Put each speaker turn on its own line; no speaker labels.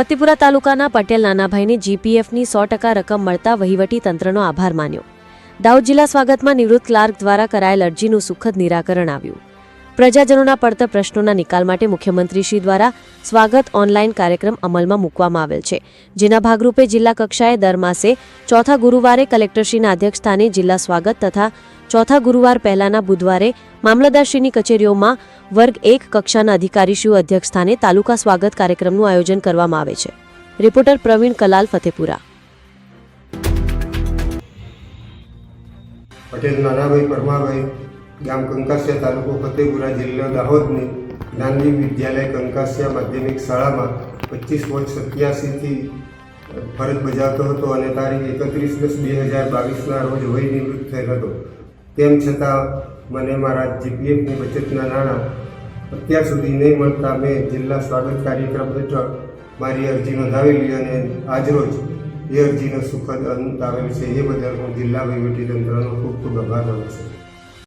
ફતેપુરા તાલુકાના પટેલ નાનાભાઈને જીપીએફની 100% રકમ મળતા વહીવટી તંત્રનો આભાર માન્યો। દાહોદ જિલ્લા સ્વાગતમાં નિવૃત્ત ક્લાર્ક દ્વારા કરાયેલ અરજીનું સુખદ નિરાકરણ આવ્યું। પ્રજાજનોના પડતર પ્રશ્નોના નિકાલ માટે મુખ્યમંત્રીશ્રી દ્વારા સ્વાગત ઓનલાઈન કાર્યક્રમ અમલમાં મૂકવામાં આવેલ છે, જેના ભાગરૂપે જિલ્લા કક્ષાએ દર માસે ચોથા ગુરુવારે કલેક્ટરશ્રીના અધ્યક્ષસ્થાને જિલ્લા સ્વાગત તથા ચોથા ગુરુવાર પહેલાના બુધવારે મામલતદારશ્રીની કચેરીઓમાં વર્ગ 1 કક્ષાના અધિકારીશ્રીઓ અધ્યક્ષસ્થાને તાલુકા સ્વાગત કાર્યક્રમનું આયોજન કરવામાં આવે છે। રિપોર્ટર પ્રવીણ કલાલ, ફતેપુરા।
પટેલ નાનાભાઈ પરમાભાઈ ગામ કંકાસિયા તાલુકો ફતેપુરા જિલ્લો દાહોદની જ્ઞાનદીપ વિદ્યાલય કંકાસિયા માધ્યમિક શાળામાં 25/87થી ફરજ બજાવતો હતો અને તારીખ 31/10/2022ના રોજ વય નિવૃત્ત થયેલ હતો। તેમ છતાં મને મારા જીપીએફની બચતના નાણાં અત્યાર સુધી નહીં મળતા મેં જિલ્લા સ્વાગત કાર્યક્રમ હેઠળ મારી અરજી નોંધાવેલી અને આજરોજ એ અરજીનો સુખદ અંત આવેલ છે। એ બદલ હું જિલ્લા વહીવટીતંત્રનો ખૂબ ખૂબ આભાર માનું છું।